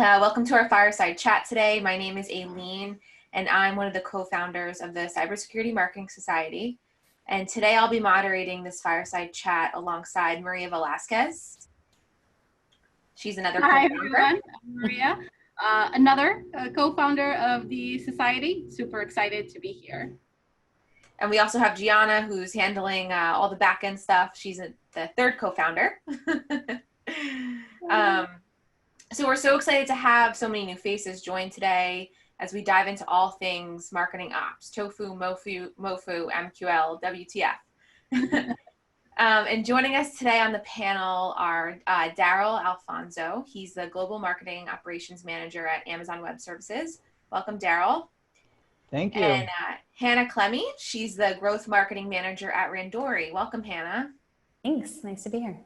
Welcome to our Fireside Chat today. My name is Aileen, and I'm one of the co-founders of the Cybersecurity Marketing Society. And today I'll be moderating this Fireside Chat alongside Maria Velasquez. She's another Hi, co-founder. everyone. I'm Maria, another co-founder of the Society. Super excited to be here. And we also have Gianna, who's handling all the back-end stuff. She's the third co-founder. So we're so excited to have so many new faces join today as we dive into all things marketing ops, TOFU, MOFU, MQL, WTF. And joining us today on the panel are Daryl Alfonso. He's the Global Marketing Operations Manager at Amazon Web Services. Welcome, Daryl. Thank you. And Hannah Clemmy, she's the Growth Marketing Manager at Randori. Welcome, Hannah. Thanks. Nice to be here.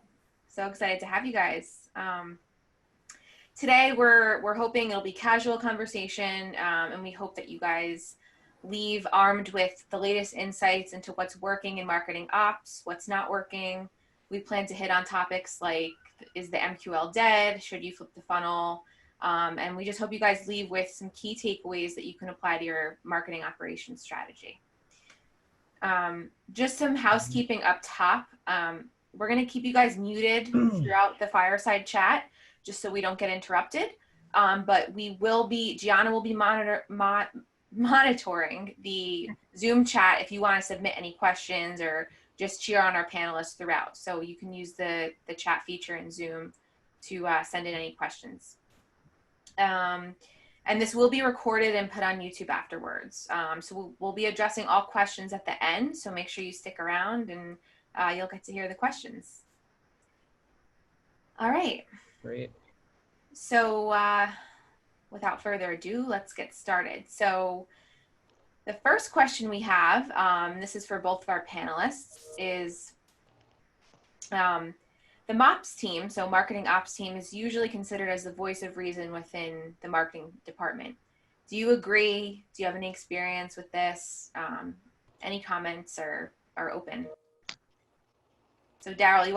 So excited to have you guys. Today, we're hoping it'll be casual conversation, and we hope that you guys leave armed with the latest insights into what's working in marketing ops, what's not working. We plan to hit on topics like, is the MQL dead? Should you flip the funnel? And we just hope you guys leave with some key takeaways that you can apply to your marketing operations strategy. Just some housekeeping up top. We're going to keep you guys muted throughout the fireside chat, just so we don't get interrupted. But Gianna will be monitoring the Zoom chat if you want to submit any questions or just cheer on our panelists throughout. So you can use the chat feature in Zoom to send in any questions. And this will be recorded and put on YouTube afterwards. So we'll be addressing all questions at the end. So make sure you stick around and you'll get to hear the questions. All right. Great. So without further ado, let's get started. So the first question we have, this is for both of our panelists, is the MOPS team, so marketing ops team, is usually considered as the voice of reason within the marketing department. Do you agree? Do you have any experience with this? Any comments are open. So Daryl,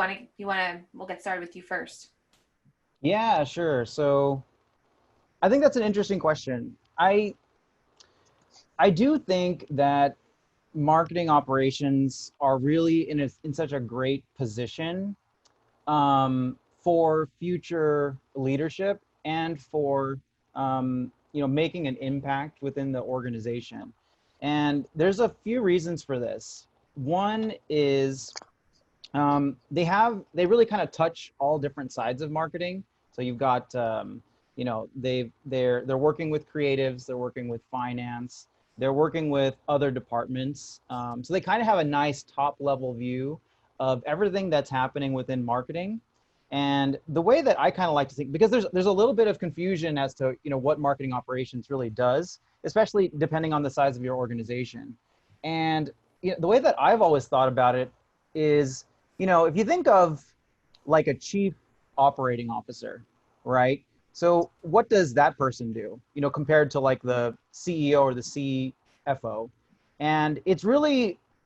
we'll get started with you first. Yeah, sure. So I think that's an interesting question. I do think that marketing operations are really in such a great position for future leadership and for making an impact within the organization. And there's a few reasons for this. One is they really kind of touch all different sides of marketing. So you've got they're working with creatives, they're working with finance, they're working with other departments. So they kind of have a nice top level view of everything that's happening within marketing. And the way that I kind of like to think, because there's a little bit of confusion as to what marketing operations really does, especially depending on the size of your organization. And the way that I've always thought about it is, if you think of like a chief operating officer, right? So what does that person do, compared to like the CEO or the CFO? And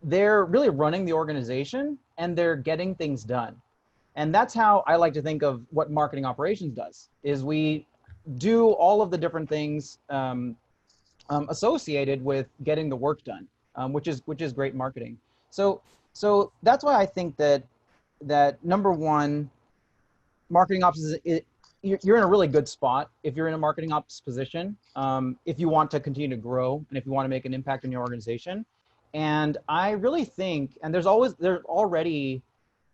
they're really running the organization and they're getting things done. And that's how I like to think of what marketing operations does, is we do all of the different things associated with getting the work done, which is great marketing. So that's why I think that number one, marketing ops you're in a really good spot if you're in a marketing ops position, if you want to continue to grow and if you want to make an impact in your organization. And I really think, and there's already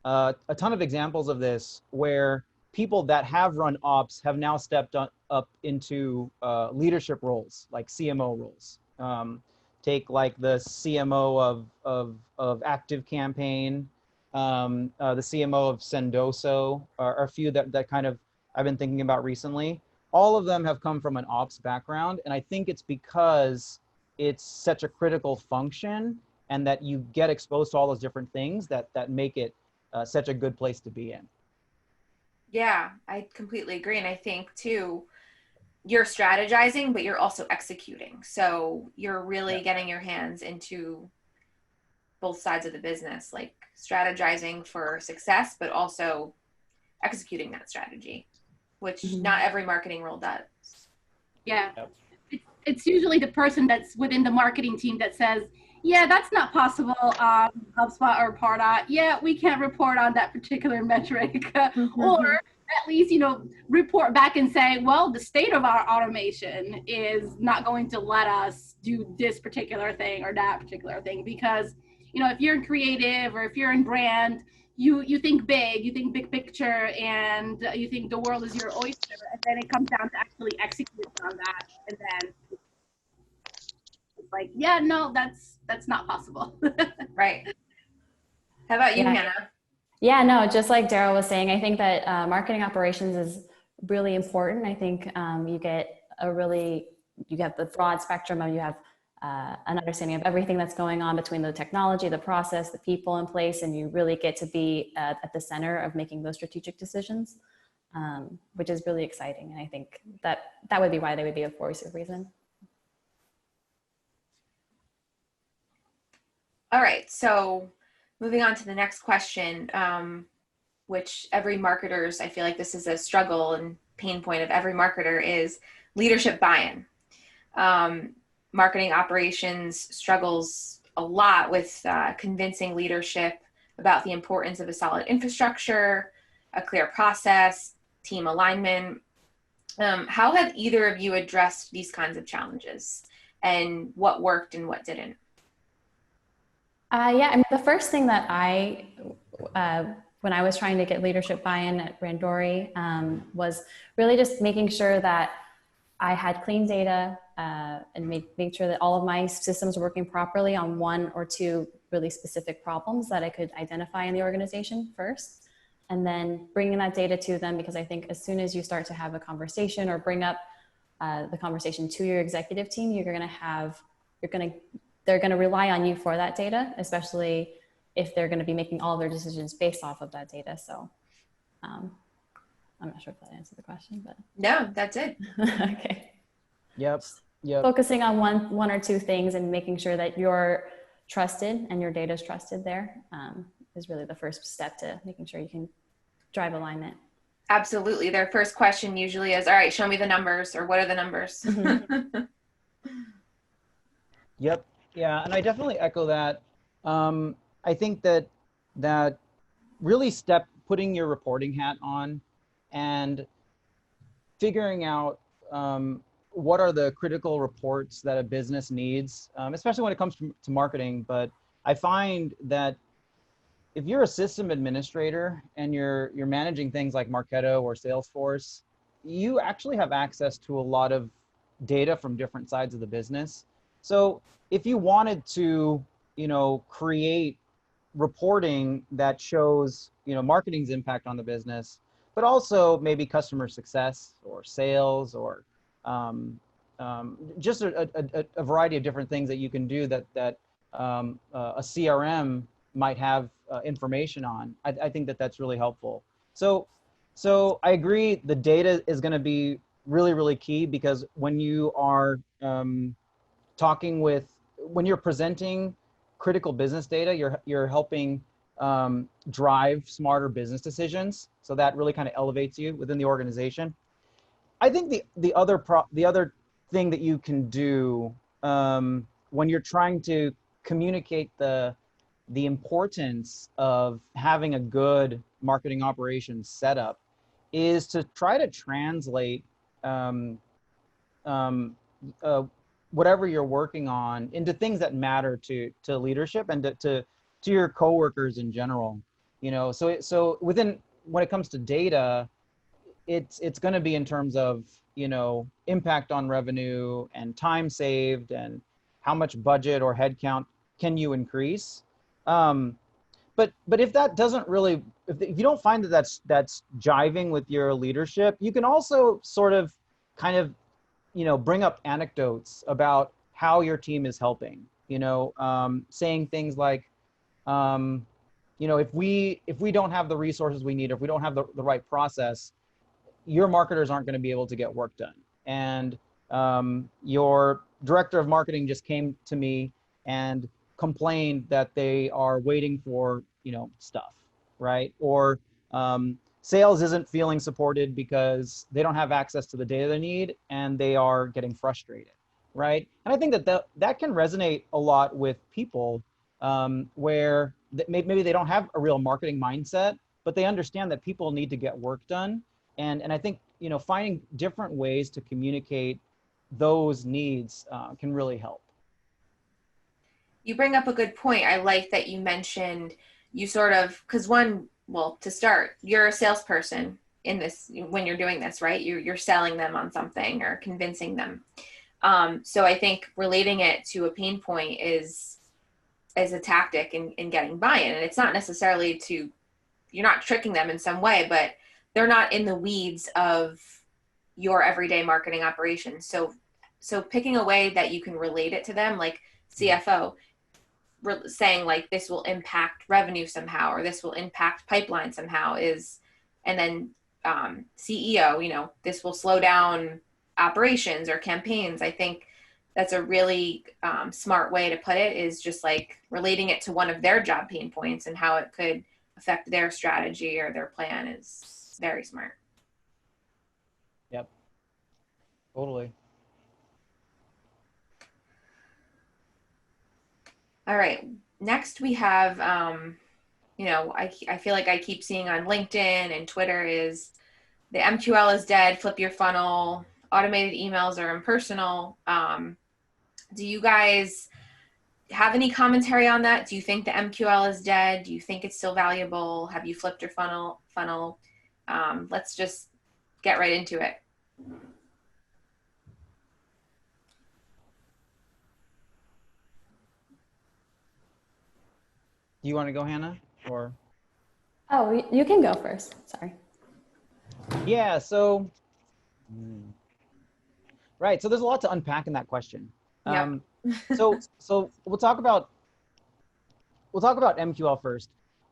a ton of examples of this where people that have run ops have now stepped up into leadership roles, like CMO roles. Take like the CMO of Active Campaign, the CMO of Sendoso, are a few that kind of I've been thinking about recently. All of them have come from an ops background, and I think it's because it's such a critical function and that you get exposed to all those different things that make it such a good place to be in. Yeah, I completely agree. And I think too, you're strategizing, but you're also executing. So you're really getting your hands into both sides of the business, like strategizing for success, but also executing that strategy. which Mhm. not every marketing role does. Yeah. Yep. It's usually the person that's within the marketing team that says, yeah, that's not possible on HubSpot or Pardot. Yeah, we can't report on that particular metric. Or at least, report back and say, well, the state of our automation is not going to let us do this particular thing or that particular thing. Because, if you're in creative or if you're in brand, you think big, you think big picture, and you think the world is your oyster. And then it comes down to actually executing on that. And then it's like, yeah, no, that's not possible. Right. How about you, Yeah. Hannah? Yeah, no, just like Daryl was saying, I think that marketing operations is really important. I think you get the broad spectrum of, you have an understanding of everything that's going on between the technology, the process, the people in place, and you really get to be at the center of making those strategic decisions, which is really exciting. And I think that would be why they would be a voice of reason. All right, so moving on to the next question, which every marketer's, I feel like this is a struggle and pain point of every marketer, is leadership buy-in. Marketing operations struggles a lot with convincing leadership about the importance of a solid infrastructure, a clear process, team alignment. How have either of you addressed these kinds of challenges, and what worked and what didn't? Yeah, I mean, the first thing that when I was trying to get leadership buy-in at Randori, was really just making sure that I had clean data and make sure that all of my systems were working properly on one or two really specific problems that I could identify in the organization first, and then bringing that data to them, because I think as soon as you start to have a conversation or bring up the conversation to your executive team, they're going to rely on you for that data, especially if they're going to be making all of their decisions based off of that data. So I'm not sure if that answered the question, but. No, that's it. Okay. Yep. Focusing on one or two things and making sure that you're trusted and your data is trusted there is really the first step to making sure you can drive alignment. Absolutely. Their first question usually is, all right, show me the numbers, or what are the numbers? Yep. Yeah, and I definitely echo that. I think that really putting your reporting hat on and figuring out what are the critical reports that a business needs, especially when it comes to marketing. But I find that if you're a system administrator and you're managing things like Marketo or Salesforce, you actually have access to a lot of data from different sides of the business. So if you wanted to, create reporting that shows, marketing's impact on the business, but also maybe customer success or sales or just a variety of different things that you can do that a CRM might have information on. I think that that's really helpful. So I agree, the data is going to be really, really key, because when you are when you're presenting critical business data, you're helping drive smarter business decisions. So that really kind of elevates you within the organization. I think the other thing that you can do when you're trying to communicate the importance of having a good marketing operations setup is to try to translate whatever you're working on into things that matter to leadership and to your coworkers in general. So when it comes to data, it's going to be in terms of impact on revenue and time saved and how much budget or headcount can you increase. But if that doesn't really, if you don't find that's jiving with your leadership, you can also sort of kind of bring up anecdotes about how your team is helping. Saying things like, if we don't have the resources we need, if we don't have the right process, your marketers aren't going to be able to get work done. And your director of marketing just came to me and complained that they are waiting for stuff, right? Or sales isn't feeling supported because they don't have access to the data they need and they are getting frustrated, right? And I think that can resonate a lot with people where maybe they don't have a real marketing mindset, but they understand that people need to get work done. And I think, you know, finding different ways to communicate those needs can really help. You bring up a good point. I like that you mentioned you sort of, because well, to start, you're a salesperson in this, when you're doing this, right? You're selling them on something or convincing them. So I think relating it to a pain point is a tactic in getting buy-in. And it's not necessarily you're not tricking them in some way, but they're not in the weeds of your everyday marketing operations. So picking a way that you can relate it to them, like CFO, saying like this will impact revenue somehow, or this will impact pipeline somehow and then CEO, you know, this will slow down operations or campaigns. I think that's a really smart way to put it, is just like relating it to one of their job pain points and how it could affect their strategy or their plan is very smart. Yep, totally. All right. Next we have, you know, I feel like I keep seeing on LinkedIn and Twitter is the MQL is dead, flip your funnel, automated emails are impersonal. Do you guys have any commentary on that? Do you think the MQL is dead? Do you think it's still valuable? Have you flipped your funnel? Let's just get right into it. Do you want to go, Hannah, or? Oh, you can go first. Sorry. Yeah, so, right. So there's a lot to unpack in that question. Yep. So we'll talk about MQL first.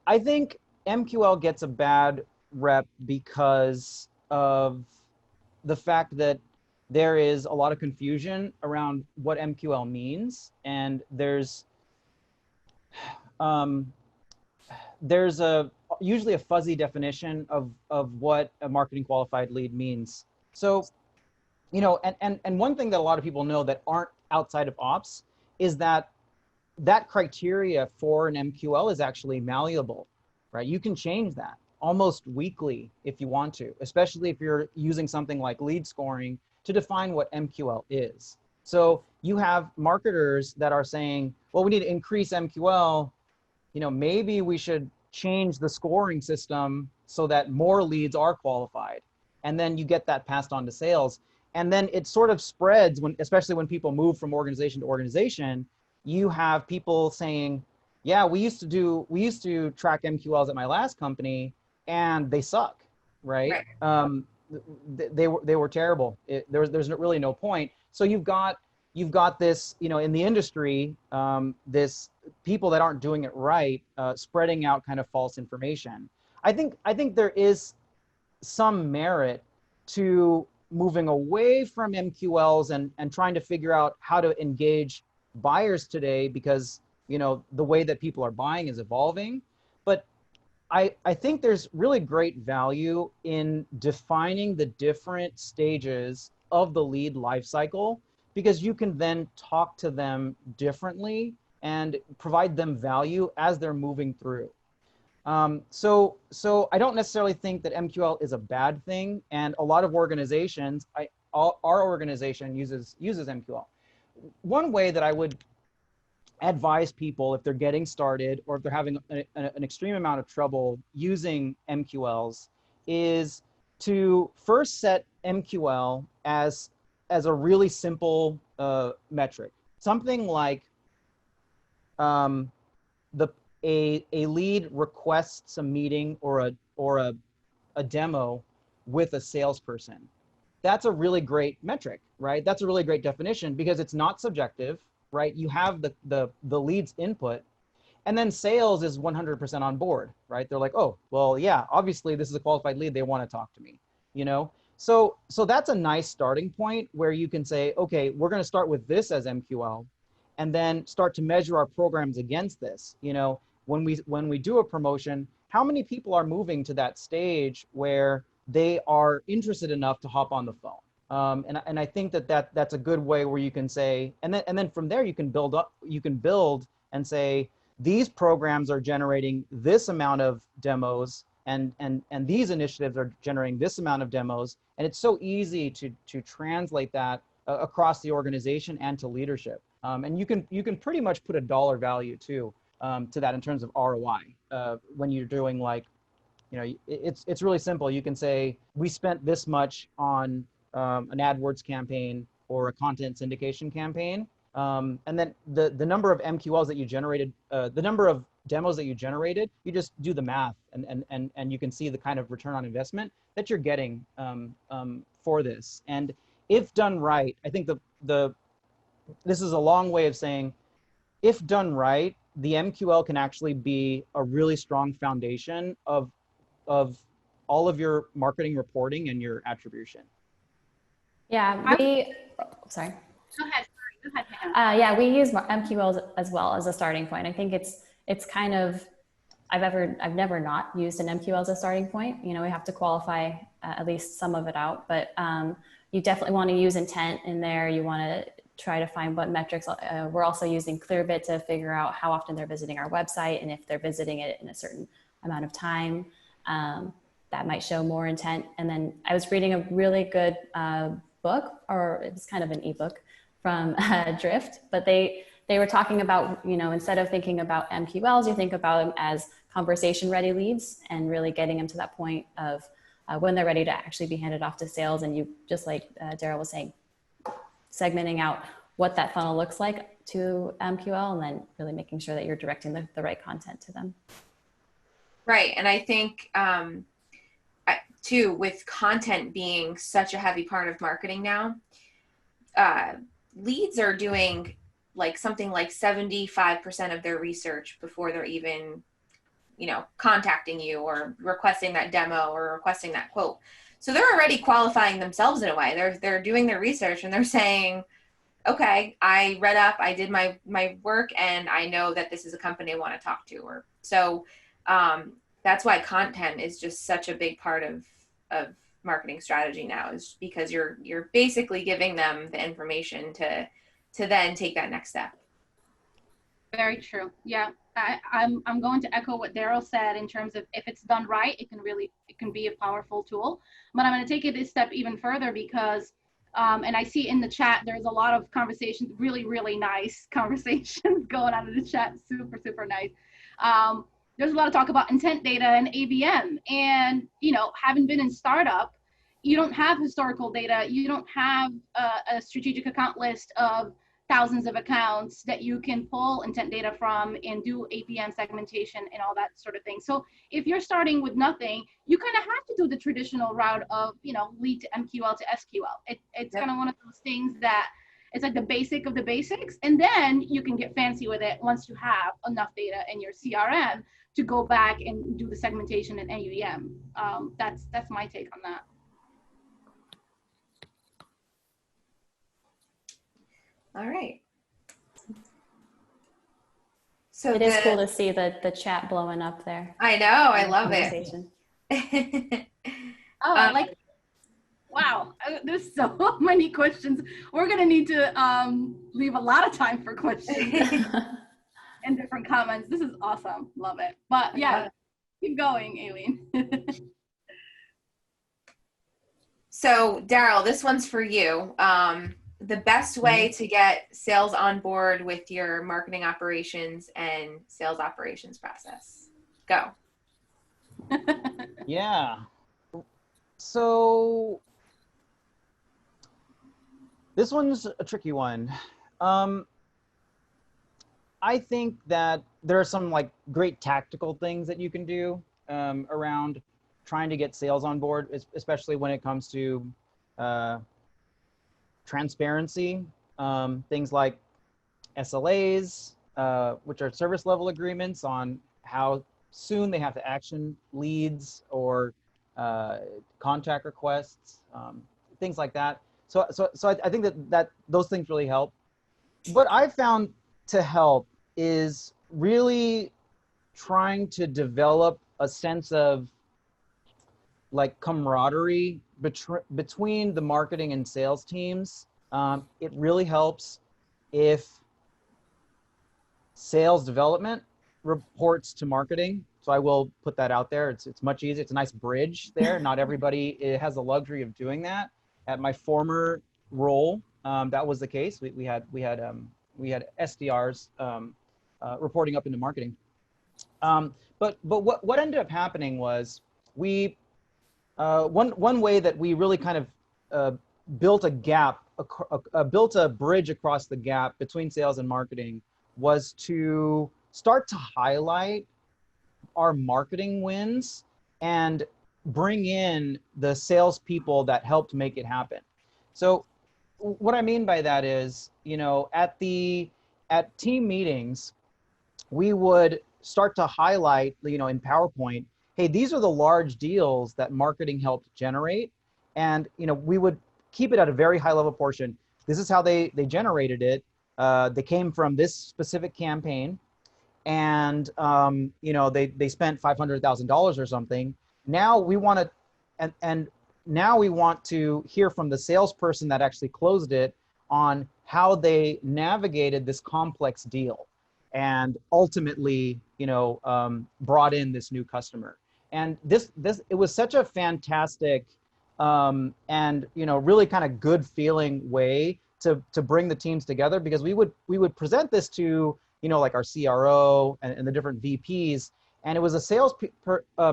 I think MQL gets a bad rep because of the fact that there is a lot of confusion around what MQL means, and there's usually a fuzzy definition of what a marketing qualified lead means. So, you know, and one thing that a lot of people know that aren't outside of ops is that criteria for an MQL is actually malleable, right? You can change that almost weekly if you want to, especially if you're using something like lead scoring to define what MQL is. So you have marketers that are saying, well, we need to increase MQL. You know, maybe we should change the scoring system so that more leads are qualified. And then you get that passed on to sales. And then it sort of spreads especially when people move from organization to organization. You have people saying, yeah, we used to track MQLs at my last company and they suck, right? They were terrible. There's really no point. So you've got this, you know, in the industry, this people that aren't doing it right, spreading out kind of false information. I think there is some merit to moving away from MQLs and trying to figure out how to engage buyers today, because, you know, the way that people are buying is evolving. But I think there's really great value in defining the different stages of the lead lifecycle, because you can then talk to them differently and provide them value as they're moving through. So I don't necessarily think that MQL is a bad thing, and a lot of organizations, our organization uses MQL. One way that I would advise people if they're getting started or if they're having an extreme amount of trouble using MQLs is to first set MQL as a really simple metric. Something like a lead requests a meeting or a demo with a salesperson. That's a really great metric, right? That's a really great definition because it's not subjective, right? You have the lead's input, and then sales is 100% on board, right? They're like, oh, well, yeah, obviously this is a qualified lead. They want to talk to me, you know? So that's a nice starting point where you can say, okay, we're going to start with this as MQL, and then start to measure our programs against this. You know, when we do a promotion, how many people are moving to that stage where they are interested enough to hop on the phone? And I think that's a good way where you can say, and then from there you can build and say, these programs are generating this amount of demos, and these initiatives are generating this amount of demos, and it's so easy to translate that across the organization and to leadership. And you can pretty much put a dollar value too to that in terms of ROI when you're doing, like, you know, it's really simple. You can say, we spent this much on an AdWords campaign or a content syndication campaign. And then the number of MQLs that you generated, the number of demos that you generated, you just do the math, and you can see the kind of return on investment that you're getting for this. And if done right, I think this is a long way of saying, if done right, the MQL can actually be a really strong foundation of all of your marketing reporting and your attribution. Yeah, sorry. Go ahead, Hannah. Yeah, we use MQLs as well as a starting point. I think it's kind of, I've never not used an MQL as a starting point. You know, we have to qualify at least some of it out, but you definitely want to use intent in there. You want to try to find what metrics. We're also using Clearbit to figure out how often they're visiting our website, and if they're visiting it in a certain amount of time, that might show more intent. And then I was reading a really good book, or it was kind of an ebook from Drift, but they were talking about, you know, instead of thinking about MQLs, you think about them as conversation ready leads, and really getting them to that point of when they're ready to actually be handed off to sales. And you, just like Daryl was saying, segmenting out what that funnel looks like to MQL, and then really making sure that you're directing the right content to them. Right. And I think too, with content being such a heavy part of marketing now, leads are doing like something like 75% of their research before they're even, you know, contacting you or requesting that demo or requesting that quote. So they're already qualifying themselves in a way. They're doing their research, and they're saying, okay, I read up, I did my work, and I know that this is a company I want to talk to. Or so that's why content is just such a big part of marketing strategy now, is because you're basically giving them the information to then take that next step. Very true. Yeah, I'm going to echo what Daryl said in terms of, if it's done right, it can be a powerful tool. But I'm going to take it a step even further, because and I see in the chat there's a lot of conversations, really nice conversations going on in the chat, super nice. There's a lot of talk about intent data and ABM, and, you know, having been in startup, you don't have historical data. You don't have a strategic account list of thousands of accounts that you can pull intent data from and do ABM segmentation and all that sort of thing. So if you're starting with nothing, you kind of have to do the traditional route of, you know, lead to MQL to SQL. It's kind of one of those things that it's like the basic of the basics, and then you can get fancy with it once you have enough data in your CRM to go back and do the segmentation and AUM. That's my take on that. All right. So it is cool to see the chat blowing up there. I know, I love it. Oh, wow, there's so many questions. We're gonna need to leave a lot of time for questions and different comments. This is awesome, love it. But yeah, keep going, Aileen. So Daryl, this one's for you. The best way to get sales on board with your marketing operations and sales operations process. Go. Yeah. So this one's a tricky one. I think that there are some like great tactical things that you can do around trying to get sales on board, especially when it comes to transparency, things like SLAs, which are service level agreements on how soon they have to action leads or contact requests, things like that. So I think that those things really help. What I've found to help is really trying to develop a sense of like camaraderie between the marketing and sales teams. It really helps if sales development reports to marketing. So I will put that out there. It's much easier. It's a nice bridge there. Not everybody has the luxury of doing that. At my former role, that was the case. We had SDRs reporting up into marketing. But what ended up happening was we one way that we really kind of built a gap, built a bridge across the gap between sales and marketing was to start to highlight our marketing wins and bring in the salespeople that helped make it happen. So what I mean by that is, you know, at team meetings, we would start to highlight, you know, in PowerPoint, hey, these are the large deals that marketing helped generate. And, you know, we would keep it at a very high level portion. This is how they generated it. They came from this specific campaign, and you know, they spent $500,000 or something. Now we want to, and now we want to hear from the salesperson that actually closed it on how they navigated this complex deal, and ultimately, you know, brought in this new customer. And it was such a fantastic and, you know, really kind of good feeling way to bring the teams together, because we would present this to, you know, like our CRO and the different VPs, and it was a sales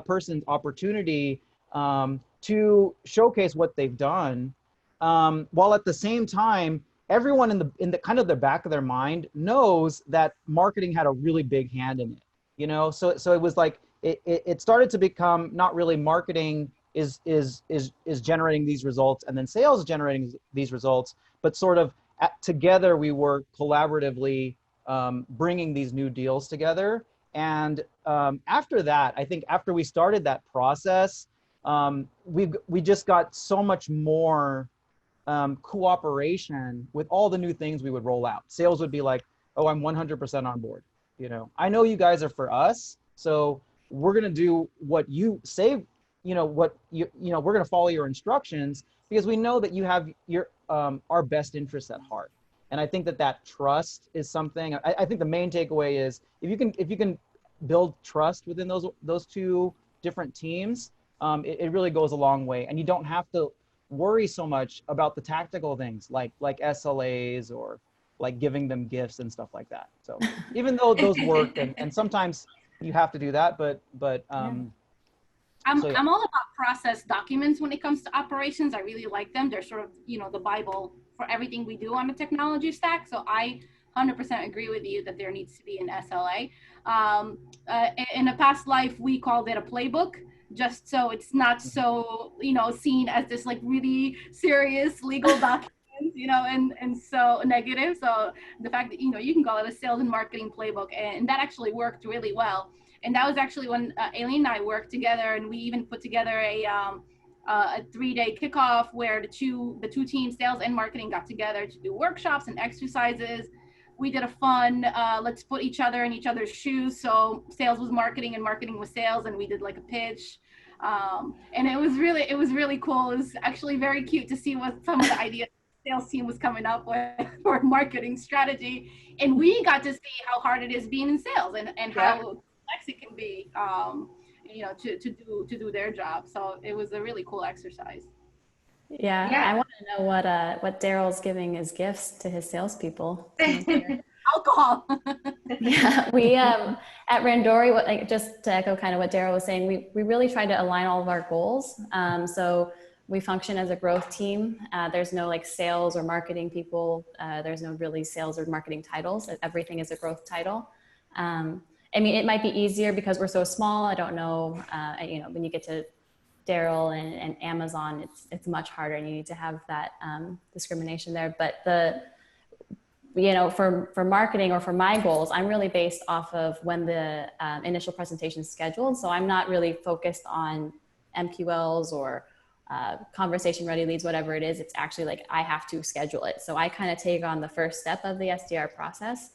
person's opportunity to showcase what they've done, while at the same time, everyone in the kind of the back of their mind knows that marketing had a really big hand in it, you know. So it was like it started to become not really marketing is generating these results and then sales is generating these results, but sort of together we were collaboratively bringing these new deals together. And after that, I think after we started that process, we just got so much more cooperation with all the new things we would roll out. Sales would be like, oh, I'm 100% on board. You know, I know you guys are for us, so we're going to do what you say, you know, what you know, we're going to follow your instructions because we know that you have your our best interests at heart. And I think that trust is something. I think the main takeaway is if you can build trust within those two different teams, it really goes a long way. And you don't have to worry so much about the tactical things like SLAs or like giving them gifts and stuff like that. So even though those work and sometimes you have to do that, but I'm so, yeah. I'm all about process documents when it comes to operations. I really like them. They're sort of, you know, the Bible for everything we do on the technology stack. So I 100% agree with you that there needs to be an SLA. In a past life, we called it a playbook, just so it's not so, you know, seen as this like really serious legal document, you know, and so negative. So the fact that, you know, you can call it a sales and marketing playbook, and that actually worked really well. And that was actually when Aileen and I worked together, and we even put together a 3-day kickoff where the two teams, sales and marketing, got together to do workshops and exercises. We did a fun, let's put each other in each other's shoes. So sales was marketing and marketing was sales, and we did like a pitch. And it was really cool. It was actually very cute to see what some of the ideas the sales team was coming up with for marketing strategy. And we got to see how hard it is being in sales and how complex it can be, you know, to do their job. So it was a really cool exercise. Yeah. I want to know what Daryl's giving as gifts to his salespeople. Alcohol. Yeah, we at Randori, like, just to echo kind of what Daryl was saying, we really tried to align all of our goals. So we function as a growth team. There's no like sales or marketing people. There's no really sales or marketing titles. Everything is a growth title. I mean, it might be easier because we're so small. I don't know, you know, when you get to Daryl and Amazon, it's much harder, and you need to have that discrimination there. But you know, for marketing or for my goals, I'm really based off of when the initial presentation is scheduled. So I'm not really focused on MQLs or conversation ready leads, whatever it is. It's actually like I have to schedule it. So I kind of take on the first step of the SDR process.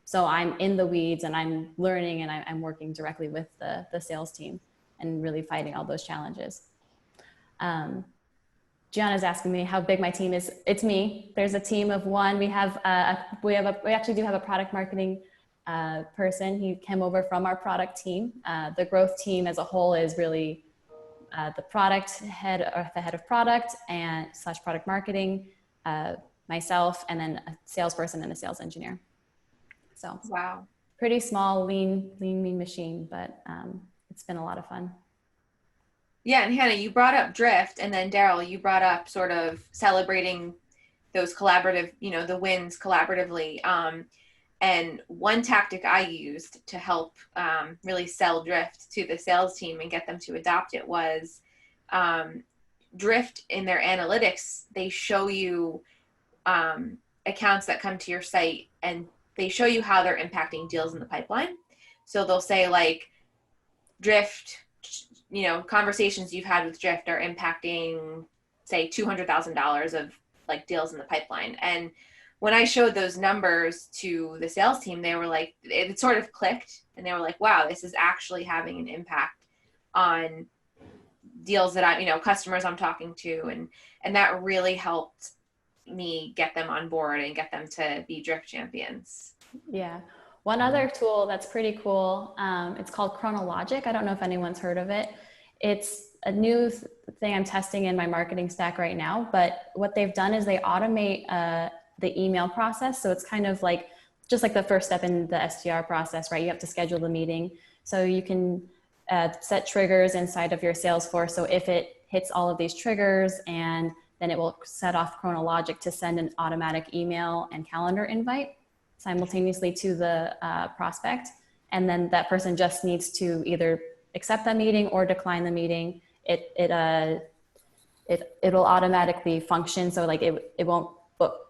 So I'm in the weeds and I'm learning and I'm working directly with the sales team and really fighting all those challenges. Gianna's asking me how big my team is. It's me. There's a team of one. We actually do have a product marketing person. He came over from our product team. The growth team as a whole is really the product head, or the head of product and / product marketing, myself, and then a salesperson and a sales engineer. So Wow. pretty small, lean machine, but it's been a lot of fun. Yeah, and Hannah, you brought up Drift, and then Daryl, you brought up sort of celebrating those collaborative, the wins collaboratively. And one tactic I used to help really sell Drift to the sales team and get them to adopt it was Drift in their analytics. They show you accounts that come to your site, and they show you how they're impacting deals in the pipeline. So they'll say like Drift, conversations you've had with Drift are impacting, say, $200,000 of like deals in the pipeline. And when I showed those numbers to the sales team, they were like, it sort of clicked, and they were like, wow, this is actually having an impact on deals that customers I'm talking to. And that really helped me get them on board and get them to be Drift champions. Yeah. One other tool that's pretty cool, it's called Chronologic. I don't know if anyone's heard of it. It's a new thing I'm testing in my marketing stack right now, but what they've done is they automate the email process. So it's kind of like, just like the first step in the SDR process, right? You have to schedule the meeting. So you can set triggers inside of your Salesforce. So if it hits all of these triggers, and then it will set off Chronologic to send an automatic email and calendar invite simultaneously to the prospect. And then that person just needs to either accept that meeting or decline the meeting. It'll automatically function. So like it won't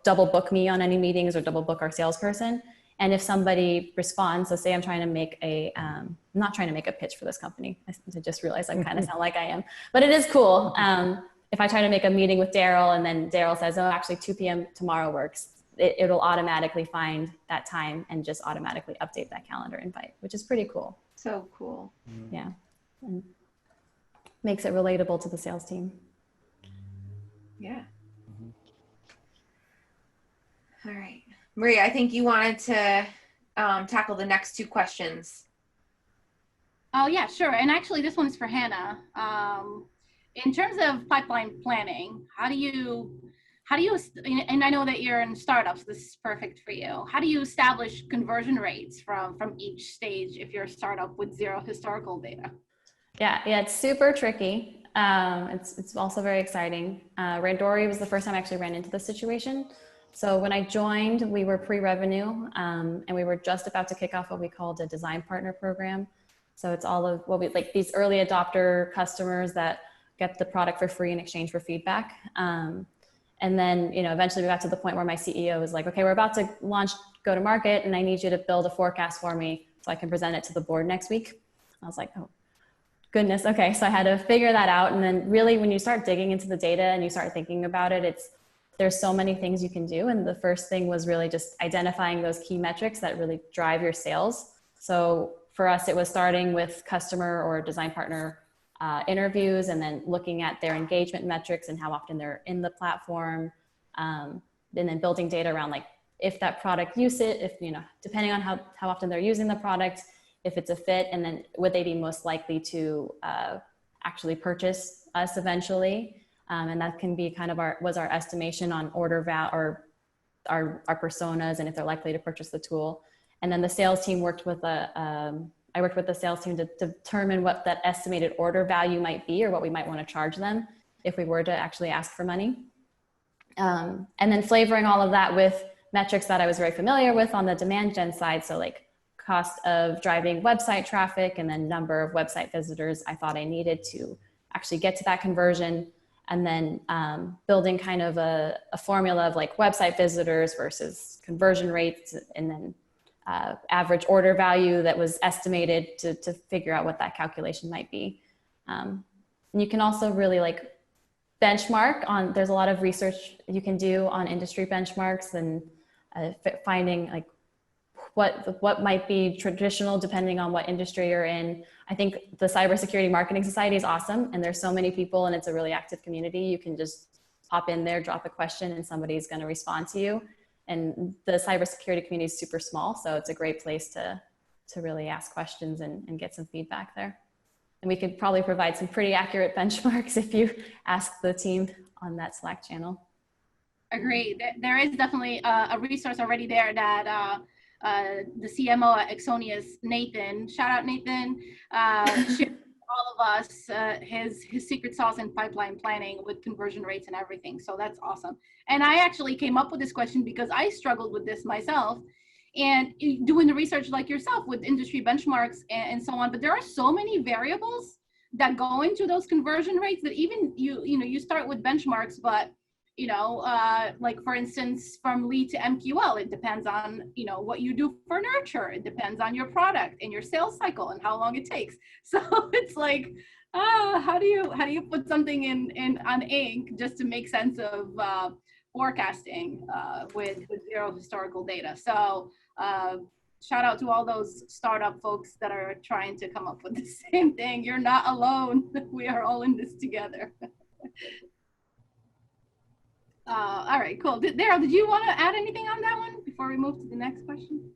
double book me on any meetings or double book our salesperson. And if somebody responds, so say I'm trying to make I'm not trying to make a pitch for this company. I just realized I kind of sound like I am, but it is cool. If I try to make a meeting with Daryl and then Daryl says, oh, actually 2 p.m. tomorrow works, it'll automatically find that time and just automatically update that calendar invite, which is pretty cool. So cool. Yeah. And makes it relatable to the sales team. Yeah. All right. Maria, I think you wanted to tackle the next 2 questions. Oh, yeah, sure. And actually, this one's for Hannah. In terms of pipeline planning, how do you, and I know that you're in startups, this is perfect for you. How do you establish conversion rates from each stage if you're a startup with 0 historical data? Yeah, it's super tricky. It's also very exciting. Randori was the first time I actually ran into this situation. So when I joined, we were pre-revenue, and we were just about to kick off what we called a design partner program. So it's all of what we like these early adopter customers that get the product for free in exchange for feedback. And then, eventually we got to the point where my CEO was like, okay, we're about to launch go to market, and I need you to build a forecast for me so I can present it to the board next week. I was like, oh goodness. Okay. So I had to figure that out. And then really when you start digging into the data and you start thinking about it, there's so many things you can do. And the first thing was really just identifying those key metrics that really drive your sales. So for us, it was starting with customer or design partner interviews, and then looking at their engagement metrics and how often they're in the platform. And then building data around like if that product use it, if, depending on how often they're using the product, if it's a fit, and then would they be most likely to actually purchase us eventually. And that can be kind of was our estimation on order value or our personas and if they're likely to purchase the tool. And then the sales team worked with I worked with the sales team to determine what that estimated order value might be or what we might want to charge them if we were to actually ask for money. And then flavoring all of that with metrics that I was very familiar with on the demand gen side. So like cost of driving website traffic and then number of website visitors I thought I needed to actually get to that conversion. And then building kind of a formula of like website visitors versus conversion rates, and then average order value that was estimated to figure out what that calculation might be. And you can also really like benchmark on, there's a lot of research you can do on industry benchmarks and finding like what might be traditional depending on what industry you're in. I think the Cybersecurity Marketing Society is awesome, and there's so many people and it's a really active community. You can just pop in there, drop a question, and somebody's going to respond to you. And the cybersecurity community is super small, so it's a great place to really ask questions and get some feedback there. And we could probably provide some pretty accurate benchmarks if you ask the team on that Slack channel. Agreed. There is definitely a resource already there that the CMO at Exonius, Nathan, shout out Nathan, shared with all of us his secret sauce in pipeline planning with conversion rates and everything. So that's awesome. And I actually came up with this question because I struggled with this myself and doing the research like yourself with industry benchmarks and so on. But there are so many variables that go into those conversion rates that even you start with benchmarks, but like for instance, from lead to MQL, it depends on, what you do for nurture. It depends on your product and your sales cycle and how long it takes. So it's like, how do you put something in on ink just to make sense of forecasting with zero historical data? So shout out to all those startup folks that are trying to come up with the same thing. You're not alone. We are all in this together. All right, cool. Daryl, did you want to add anything on that one before we move to the next question?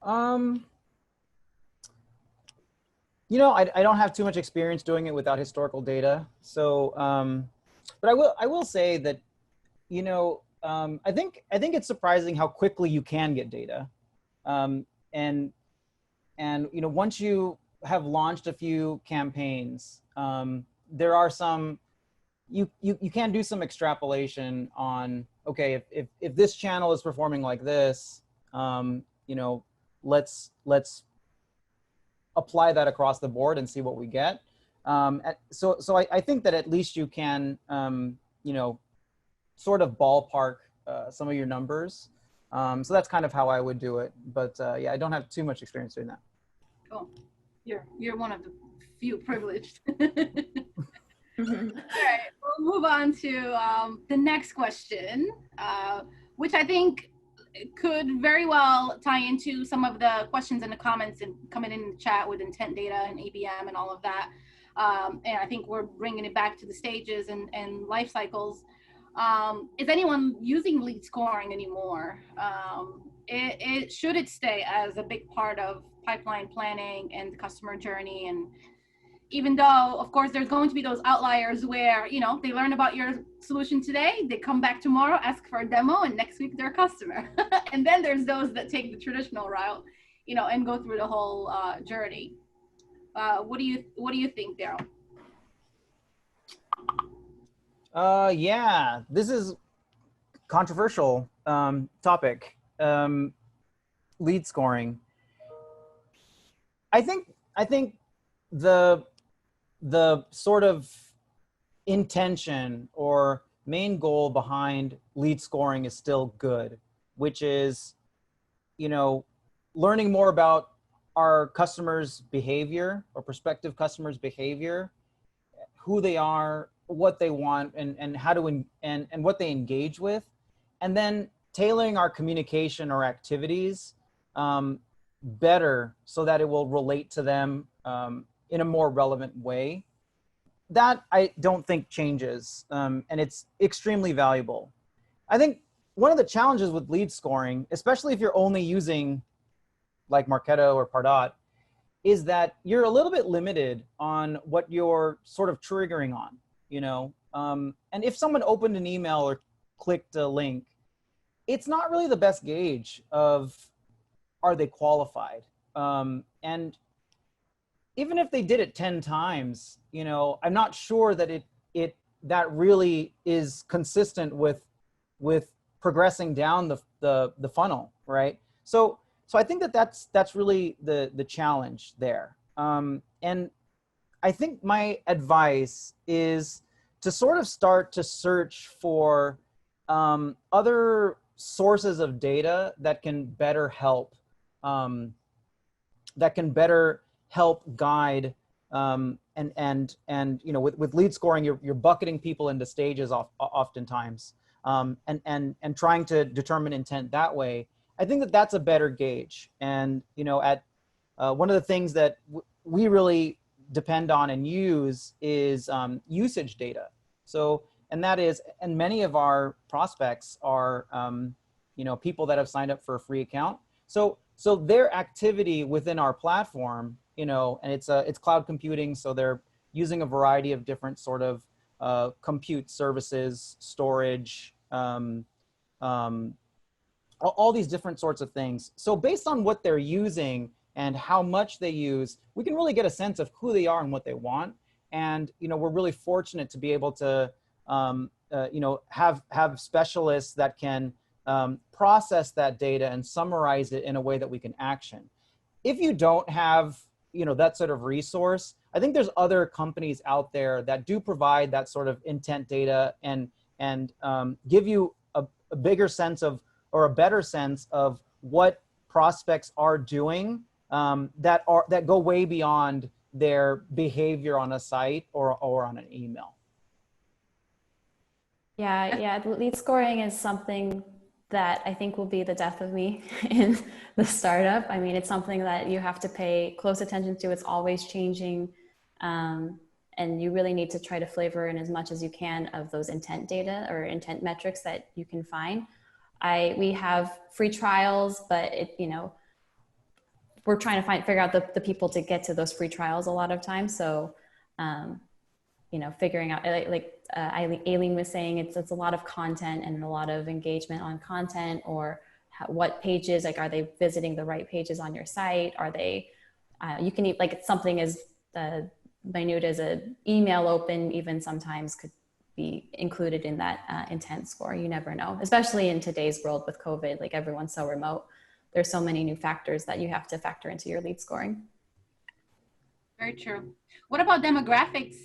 I don't have too much experience doing it without historical data. So, but I will say that, I think it's surprising how quickly you can get data. And once you have launched a few campaigns, there are some, you can do some extrapolation on, okay, if this channel is performing like this, let's apply that across the board and see what we get. So I think that at least you can, sort of ballpark some of your numbers. So that's kind of how I would do it. But yeah, I don't have too much experience doing that. Cool. You're one of the few privileged. All right, we'll move on to the next question, which I think could very well tie into some of the questions in the comments and coming in the chat with intent data and ABM and all of that. And I think we're bringing it back to the stages and life cycles. Is anyone using lead scoring anymore? Should it stay as a big part of pipeline planning and the customer journey? And even though, of course, there's going to be those outliers where, they learn about your solution today, they come back tomorrow, ask for a demo, and next week they're a customer. And then there's those that take the traditional route, and go through the whole journey. What do you think, Daryl? Yeah, this is controversial topic. Lead scoring. I think the sort of intention or main goal behind lead scoring is still good, which is, learning more about our customers' behavior or prospective customers' behavior, who they are, what they want, and how to and what they engage with, and then tailoring our communication or activities better so that it will relate to them in a more relevant way. That I don't think changes, and it's extremely valuable. I think one of the challenges with lead scoring, especially if you're only using like Marketo or Pardot, is that you're a little bit limited on what you're sort of triggering on, and if someone opened an email or clicked a link, it's not really the best gauge of, are they qualified? And even if they did it 10 times, I'm not sure that that really is consistent with progressing down the funnel, right? So I think that's really the challenge there. And I think my advice is to sort of start to search for other sources of data that can better help, guide, and with lead scoring, you're bucketing people into stages oftentimes, and trying to determine intent that way. I think that that's a better gauge. And, at one of the things that we really depend on and use is usage data. So, and that is, and many of our prospects are, people that have signed up for a free account. So their activity within our platform, and it's cloud computing. So they're using a variety of different sort of compute services, storage, all these different sorts of things. So based on what they're using and how much they use, we can really get a sense of who they are and what they want. And, we're really fortunate to be able to, have specialists that can process that data and summarize it in a way that we can action. If you don't have, that sort of resource, I think there's other companies out there that do provide that sort of intent data and give you a bigger sense of, or a better sense of what prospects are doing that go way beyond their behavior on a site or on an email. Yeah, lead scoring is something that I think will be the death of me in the startup. I mean, it's something that you have to pay close attention to. It's always changing. And you really need to try to flavor in as much as you can of those intent data or intent metrics that you can find. We have free trials, but we're trying to figure out the people to get to those free trials a lot of times. So, figuring out, like Aileen was saying, it's a lot of content and a lot of engagement on content, or what pages, like, are they visiting the right pages on your site? Are they, you can, like, something as minute as an email open even sometimes could be included in that intent score. You never know, especially in today's world with COVID, like everyone's so remote. There's so many new factors that you have to factor into your lead scoring. Very true. What about demographics?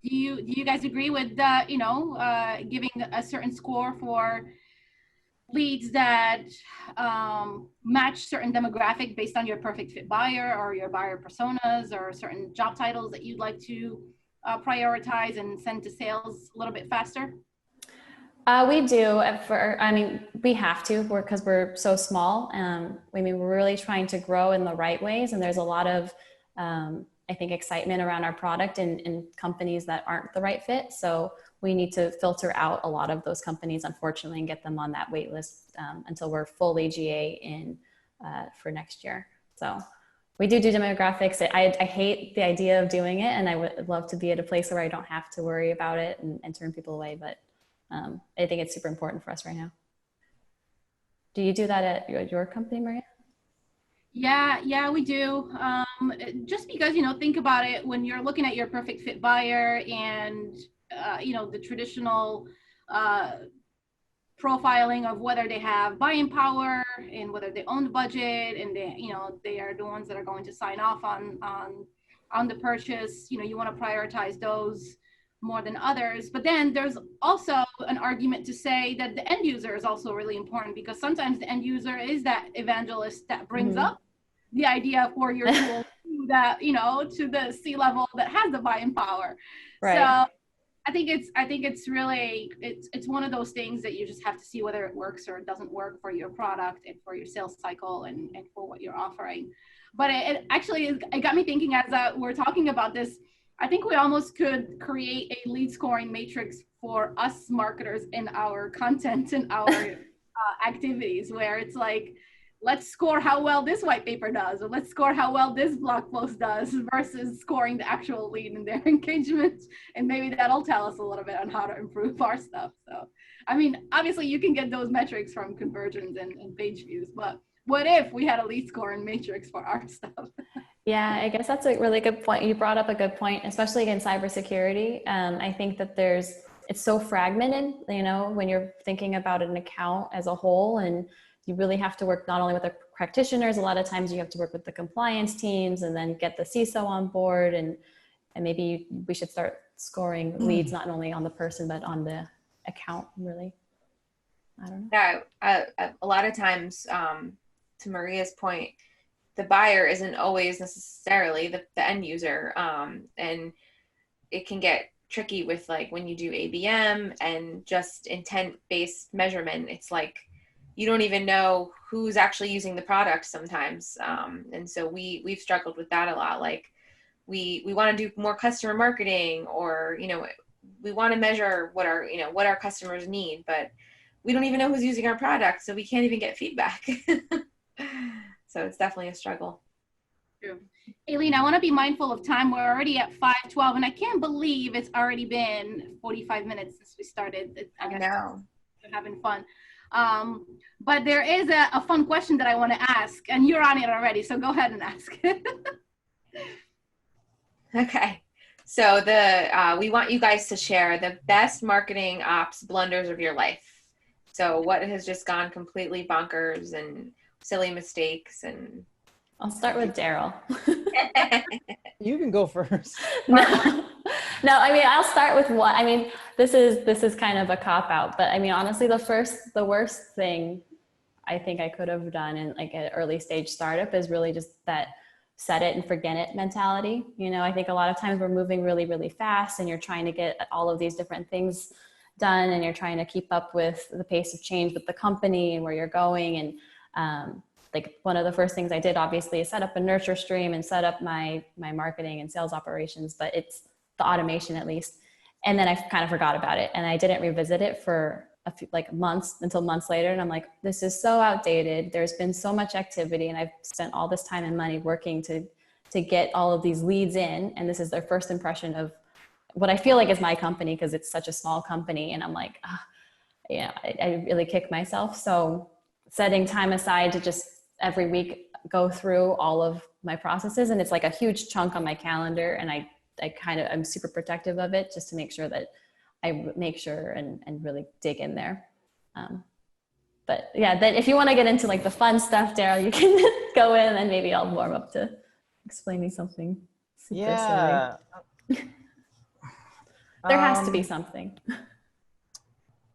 Do you guys agree with giving a certain score for leads that match certain demographic based on your perfect fit buyer or your buyer personas or certain job titles that you'd like to prioritize and send to sales a little bit faster? We do. We have to, because we're so small. We're really trying to grow in the right ways, and there's a lot of I think excitement around our product in companies that aren't the right fit. So we need to filter out a lot of those companies, unfortunately, and get them on that wait list until we're fully GA for next year. So we do demographics. I hate the idea of doing it, and I would love to be at a place where I don't have to worry about it and turn people away. But I think it's super important for us right now. Do you do that at your company, Maria? Yeah, we do. Just because, think about it, when you're looking at your perfect fit buyer and, the traditional profiling of whether they have buying power and whether they own the budget and they are the ones that are going to sign off on the purchase, you want to prioritize those more than others. But then there's also an argument to say that the end user is also really important, because sometimes the end user is that evangelist that brings up the idea for your tool to that, to the C-level that has the buying power. Right. So I think it's really, it's one of those things that you just have to see whether it works or it doesn't work for your product and for your sales cycle and for what you're offering. But it got me thinking as we're talking about this. I think we almost could create a lead scoring matrix for us marketers in our content and our activities, where it's like, let's score how well this white paper does, or let's score how well this blog post does, versus scoring the actual lead and their engagement. And maybe that'll tell us a little bit on how to improve our stuff. So, obviously you can get those metrics from conversions and page views, but what if we had a lead scoring matrix for our stuff? Yeah, I guess that's a really good point. You brought up a good point, especially in cybersecurity. I think that it's so fragmented, when you're thinking about an account as a whole, and you really have to work not only with the practitioners, a lot of times you have to work with the compliance teams and then get the CISO on board. And maybe we should start scoring leads, not only on the person, but on the account, really. I don't know. Yeah, a lot of times, to Maria's point, the buyer isn't always necessarily the end user. And it can get tricky with, like, when you do ABM and just intent-based measurement, it's like you don't even know who's actually using the product sometimes. And so we've struggled with that a lot. Like we want to do more customer marketing, or, you know, we want to measure what our customers need, but we don't even know who's using our product. So we can't even get feedback. So it's definitely a struggle. True. Aileen, I want to be mindful of time. We're already at 5:12, and I can't believe it's already been 45 minutes since we started. I know. We're having fun. But there is a fun question that I want to ask, and you're on it already, so go ahead and ask. Okay. So we want you guys to share the best marketing ops blunders of your life. So what has just gone completely bonkers and silly mistakes? And I'll start with Daryl. You can go first. No, I mean, I'll start with one. I mean, this is kind of a cop out, but I mean, honestly, the worst thing I think I could have done in like an early stage startup is really just that set it and forget it mentality. You know, I think a lot of times we're moving really, really fast, and you're trying to get all of these different things done, and you're trying to keep up with the pace of change with the company and where you're going. And like one of the first things I did, obviously, is set up a nurture stream and set up my marketing and sales operations, but it's the automation at least. And then I kind of forgot about it, and I didn't revisit it for a few months until months later. And I'm like, this is so outdated. There's been so much activity, and I've spent all this time and money working to get all of these leads in. And this is their first impression of what I feel like is my company, because it's such a small company. And I'm like, I really kick myself. So setting time aside to just every week go through all of my processes, and it's like a huge chunk on my calendar, and I'm super protective of it, just to make sure that I make sure and really dig in there. But yeah, then if you want to get into like the fun stuff, Daryl, you can go in, and maybe I'll warm up to explaining something super silly. There has to be something.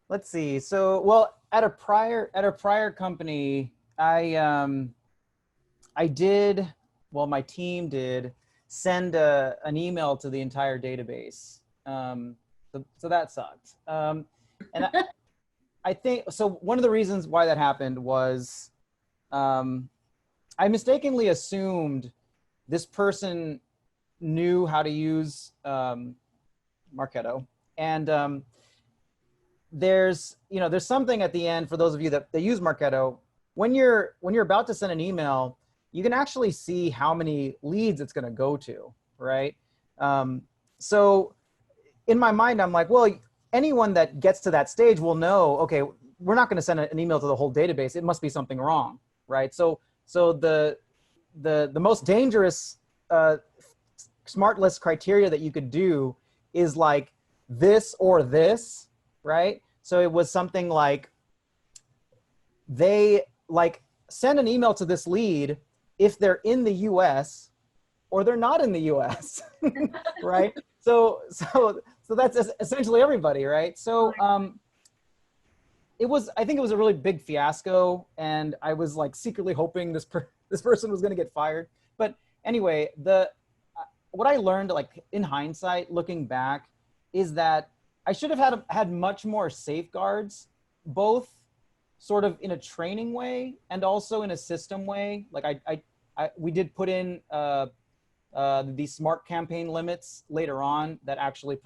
Let's see. So, well, at a prior company, my team did send an email to the entire database. So that sucked. And I think, so one of the reasons why that happened was I mistakenly assumed this person knew how to use Marketo. And there's something at the end for those of you that use Marketo. When you're about to send an email, you can actually see how many leads it's going to go to, right? So in my mind, I'm like, well, anyone that gets to that stage will know, okay, we're not going to send an email to the whole database. It must be something wrong, right? So the most dangerous smart list criteria that you could do is like this or this, right? So it was something like they like send an email to this lead if they're in the US or they're not in the US, right? So that's essentially everybody, right? So I think it was a really big fiasco, and I was like secretly hoping this person was going to get fired. But anyway, what I learned, like in hindsight, looking back, is that I should have had much more safeguards, both sort of in a training way and also in a system way. Like we did put in the smart campaign limits later on that actually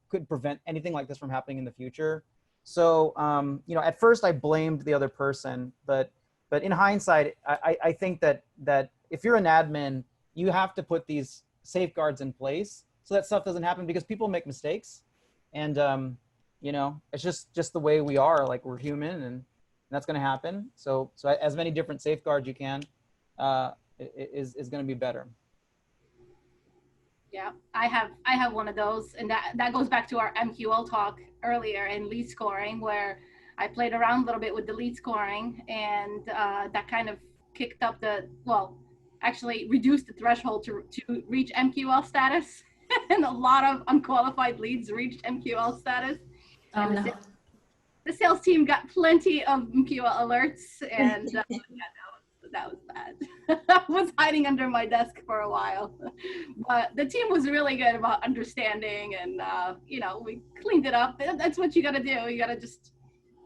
could prevent anything like this from happening in the future. So at first I blamed the other person, but in hindsight, I think that if you're an admin, you have to put these safeguards in place so that stuff doesn't happen, because people make mistakes, and it's just the way we are. Like, we're human, and that's going to happen. So as many different safeguards you can is going to be better. Yeah, I have one of those, and that goes back to our MQL talk earlier in lead scoring, where I played around a little bit with the lead scoring, and that kind of kicked up actually reduced the threshold to reach MQL status, and a lot of unqualified leads reached MQL status. Oh, and no. The sales team got plenty of MQL alerts, and that was bad. I was hiding under my desk for a while, but the team was really good about understanding, and we cleaned it up. That's what you got to do. You got to just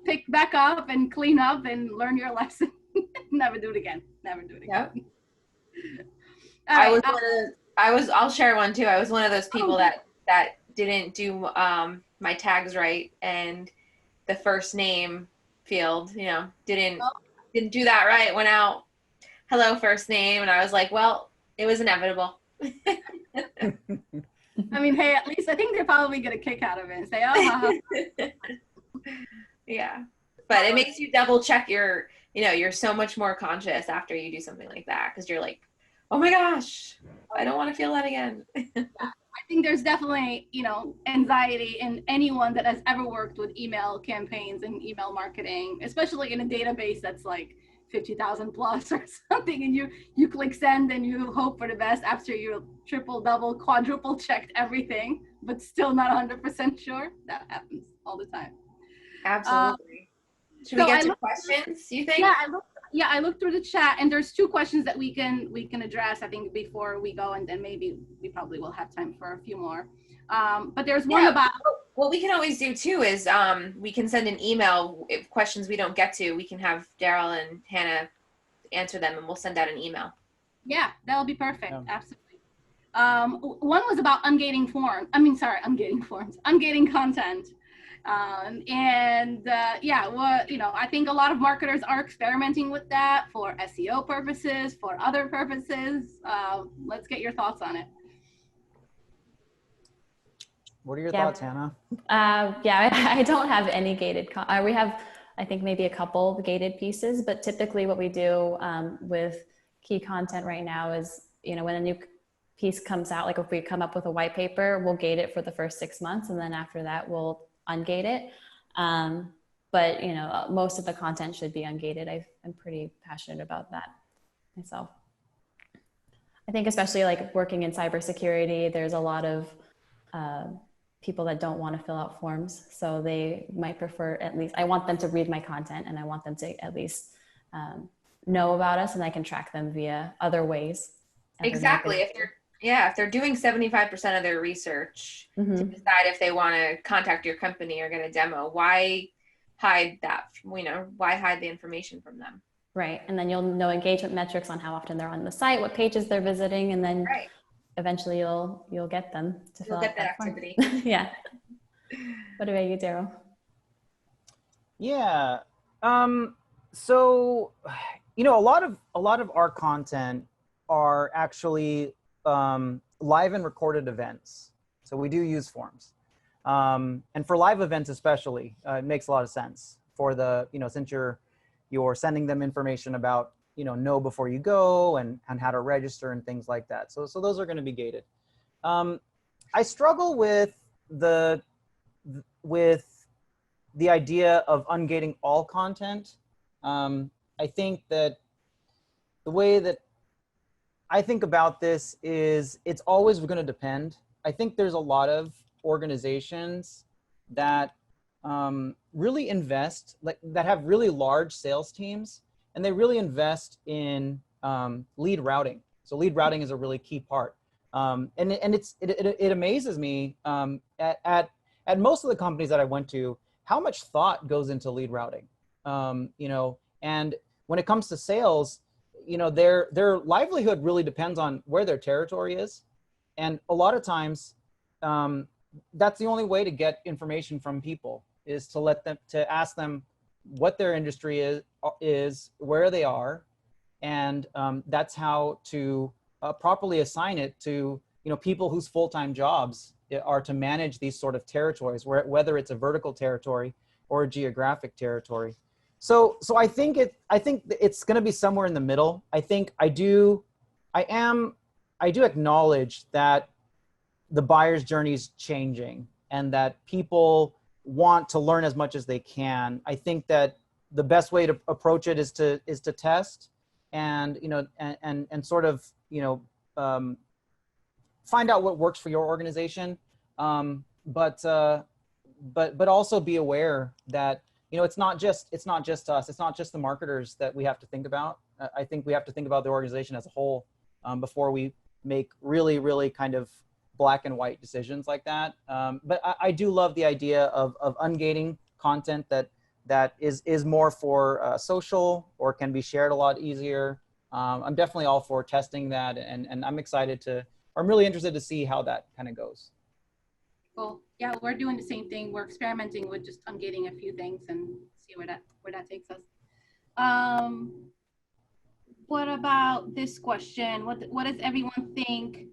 pick back up and clean up and learn your lesson. Never do it again. Never do it again. Yep. All right. I'll share one too. I was one of those people that didn't do my tags right, and the first name field, didn't do that right. Went out, hello, first name, and I was like, well, it was inevitable. I mean, hey, at least I think they're probably get a kick out of it and say, oh, yeah, but it makes you double check you're so much more conscious after you do something like that, because you're like, oh my gosh, I don't want to feel that again. I think there's definitely, anxiety in anyone that has ever worked with email campaigns and email marketing, especially in a database that's like 50,000 plus or something, and you click send and you hope for the best after you triple, double, quadruple checked everything, but still not 100% sure. That happens all the time. Absolutely. Should we get to questions, you think? Yeah, I looked through the chat, and there's 2 questions that we can address, I think, before we go, and then maybe we probably will have time for a few more. But there's one about... What we can always do too is we can send an email. If questions we don't get to, we can have Daryl and Hannah answer them, and we'll send out an email. Yeah, that'll be perfect. Yeah. Absolutely. One was about ungating content. I think a lot of marketers are experimenting with that for SEO purposes, for other purposes. Let's get your thoughts on it. What are your thoughts, Hannah? I don't have any gated. We have, I think, maybe a couple gated pieces, but typically what we do with key content right now is, when a new piece comes out, like if we come up with a white paper, we'll gate it for the first 6 months, and then after that, we'll ungate it. But most of the content should be ungated. I'm pretty passionate about that myself. I think especially like working in cybersecurity, there's a lot of people that don't want to fill out forms. So they might prefer, at least, I want them to read my content, and I want them to at least know about us, and I can track them via other ways. Exactly. If they're doing 75% of their research to decide if they want to contact your company or get a demo, why hide that? Why hide the information from them? Right. And then you'll know engagement metrics on how often they're on the site, what pages they're visiting, and then eventually you'll get them to fill out that activity. Yeah. What about you, Daryl? Yeah. So, a lot of our content are actually live and recorded events. So we do use forms. And for live events especially, it makes a lot of sense for the, since you're sending them information about, know before you go and how to register and things like that. So those are going to be gated. I struggle with the idea of ungating all content. I think that the way that I think about this is it's always going to depend. I think there's a lot of organizations that really invest, that have really large sales teams, and they really invest in lead routing. So lead routing is a really key part. And it amazes me at most of the companies that I went to, how much thought goes into lead routing. And when it comes to sales, their livelihood really depends on where their territory is. And a lot of times, that's the only way to get information from people, is to ask them what their industry is, where they are. And that's how to properly assign it to, people whose full-time jobs are to manage these sort of territories, whether it's a vertical territory or a geographic territory. So I think it's going to be somewhere in the middle. I do acknowledge that the buyer's journey is changing and that people want to learn as much as they can. I think that the best way to approach it is to test and sort of find out what works for your organization, but also be aware that it's not just us. It's not just the marketers that we have to think about. I think we have to think about the organization as a whole before we make really, really kind of black and white decisions like that. But I do love the idea of ungating content that that is more for social or can be shared a lot easier. I'm definitely all for testing that, and I'm excited to, I'm really interested to see how that kind of goes. Cool. Yeah, we're doing the same thing. We're experimenting with just ungating a few things and see where that takes us. What about this question? What does everyone think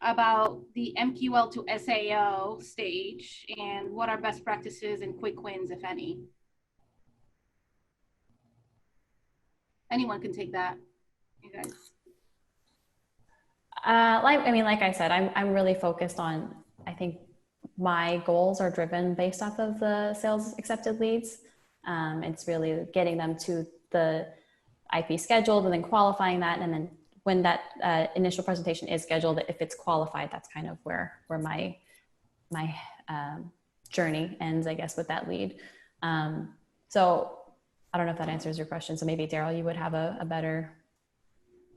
about the MQL to SAO stage, and what are best practices and quick wins, if any? Anyone can take that, you guys. Like I said, I'm really focused on, I think my goals are driven based off of the sales accepted leads. It's really getting them to the IP scheduled and then qualifying that. And then when that initial presentation is scheduled, if it's qualified, that's kind of where my journey ends, I guess, with that lead. So I don't know if that answers your question. So maybe Daryl, you would have a better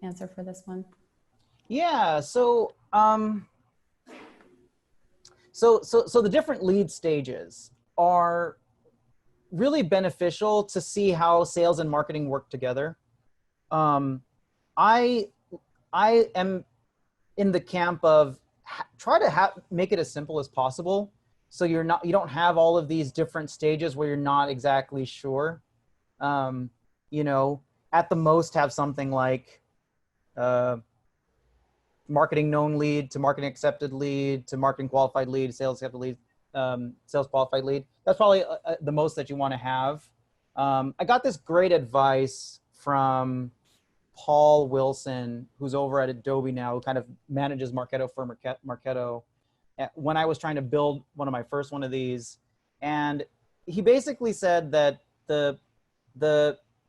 answer for this one. Yeah, so so the different lead stages are really beneficial to see how sales and marketing work together. I am in the camp of try to make it as simple as possible, so you don't have all of these different stages where you're not exactly sure. You know, at the most have something like marketing known lead to marketing accepted lead to marketing qualified lead, sales accepted lead, sales qualified lead. That's probably the most that you want to have. I got this great advice from Paul Wilson, who's over at Adobe now, who kind of manages Marketo for Marketo, when I was trying to build my first one of these. And he basically said that the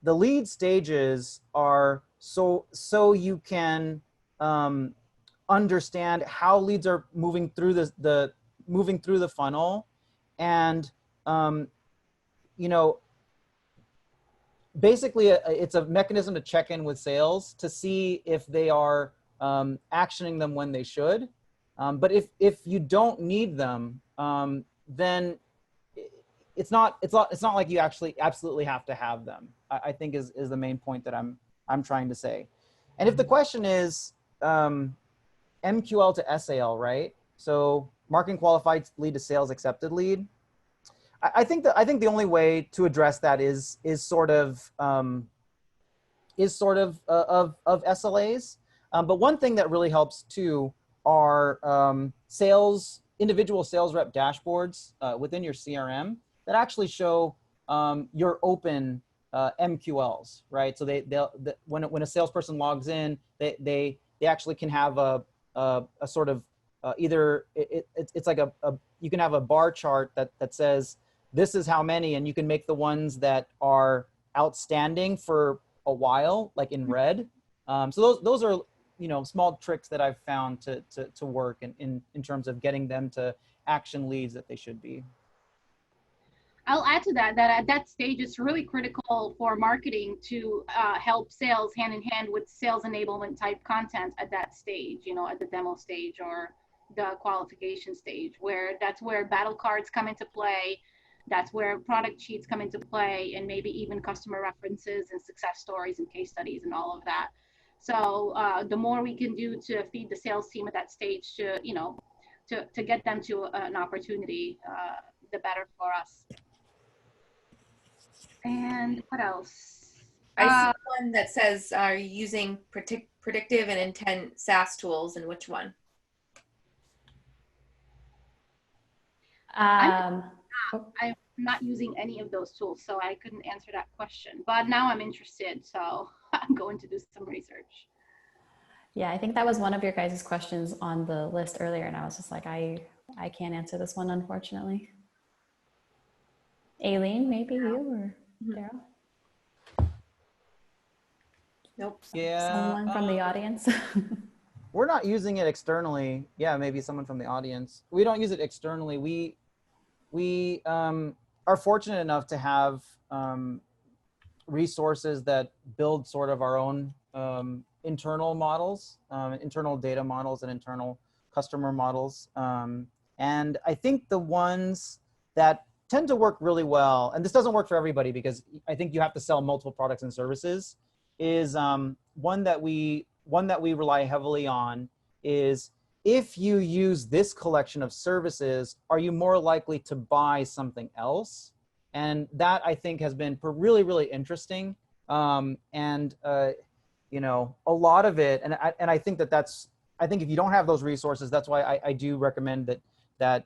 lead stages are so you can understand how leads are moving through the funnel, and you know, basically it's a mechanism to check in with sales to see if they are actioning them when they should. But if you don't need them, then it's not like you actually absolutely have to have them. I think is the main point that I'm trying to say. And if the question is MQL to SAL, right? So marketing qualified lead to sales accepted lead. I think the only way to address that is sort of SLAs. But one thing that really helps too are individual sales rep dashboards within your CRM that actually show your open MQLs, right? So when a salesperson logs in, they actually can have a sort of either it's like you can have a bar chart that says this is how many, and you can make the ones that are outstanding for a while, like in red. So those are, you know, small tricks that I've found to work in terms of getting them to action leads that they should be. I'll add to that at that stage, it's really critical for marketing to help sales hand in hand with sales enablement type content at that stage, you know, at the demo stage or the qualification stage, that's where battle cards come into play. That's where product sheets come into play, and maybe even customer references and success stories and case studies and all of that. So the more we can do to feed the sales team at that stage to, you know, to get them to an opportunity, the better for us. And what else? I see one that says, are you using predictive and intent SaaS tools, and which one? I'm not using any of those tools, so I couldn't answer that question. But now I'm interested, so I'm going to do some research. Yeah, I think that was one of your guys' questions on the list earlier, and I was just like, I can't answer this one, unfortunately. Aileen, maybe you or Daryl? Nope. Yeah. Someone from the audience? We're not using it externally. Yeah, maybe someone from the audience. We don't use it externally. We are fortunate enough to have resources that build sort of our own internal models, internal data models and internal customer models. And I think the ones that tend to work really well, and this doesn't work for everybody because I think you have to sell multiple products and services, is one that we rely heavily on is, if you use this collection of services, are you more likely to buy something else? And that, I think, has been really, really interesting. You know, a lot of it, and I think I think if you don't have those resources, that's why I do recommend that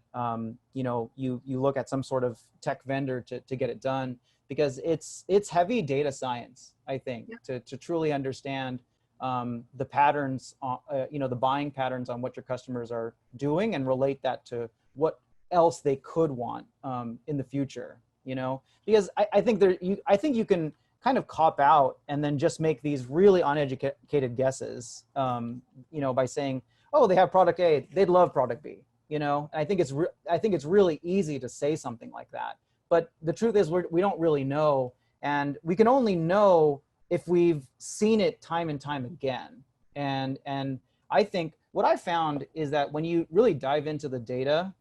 you know, you look at some sort of tech vendor to get it done, because it's heavy data science, I think, to truly understand the patterns, you know, the buying patterns on what your customers are doing, and relate that to what else they could want in the future, you know, because I think you can kind of cop out and then just make these really uneducated guesses, you know, by saying, oh, they have product A, they'd love product B, you know. And I think it's really easy to say something like that, but the truth is we don't really know, and we can only know if we've seen it time and time again. And I think what I found is that when you really dive into the data,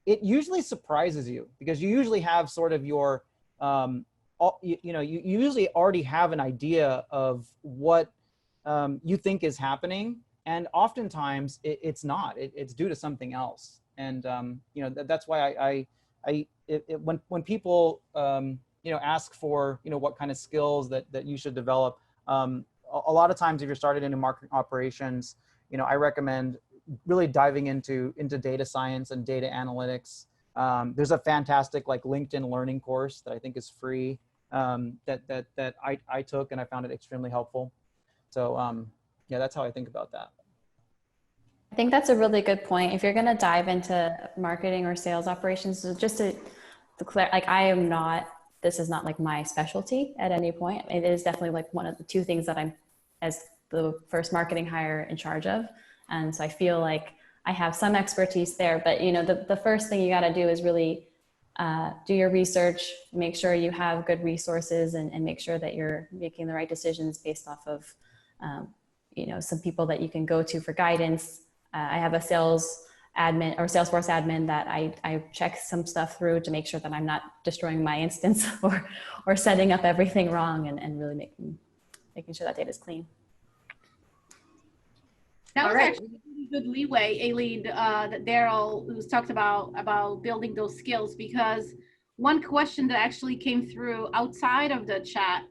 it usually surprises you, because you usually have sort of your you know, you usually already have an idea of what you think is happening, and oftentimes it's not. It's due to something else. And you know, that's why when people you know, ask for, you know, what kind of skills that you should develop, a lot of times if you're started into marketing operations, you know, I recommend really diving into data science and data analytics. There's a fantastic like LinkedIn learning course that I think is free, that I took, and I found it extremely helpful. So yeah, that's how I think about that. I think that's a really good point. If you're going to dive into marketing or sales operations, so just to clear, like, this is not like my specialty at any point. It is definitely like one of the two things that I'm, as the first marketing hire, in charge of. And so I feel like I have some expertise there, but you know, the first thing you got to do is really do your research, make sure you have good resources, and make sure that you're making the right decisions based off of, you know, some people that you can go to for guidance. I have a sales admin or Salesforce admin that I check some stuff through to make sure that I'm not destroying my instance or setting up everything wrong, and really making sure that data is clean. That was actually a really good leeway, Aileen, that Daryl was talked about building those skills, because one question that actually came through outside of the chat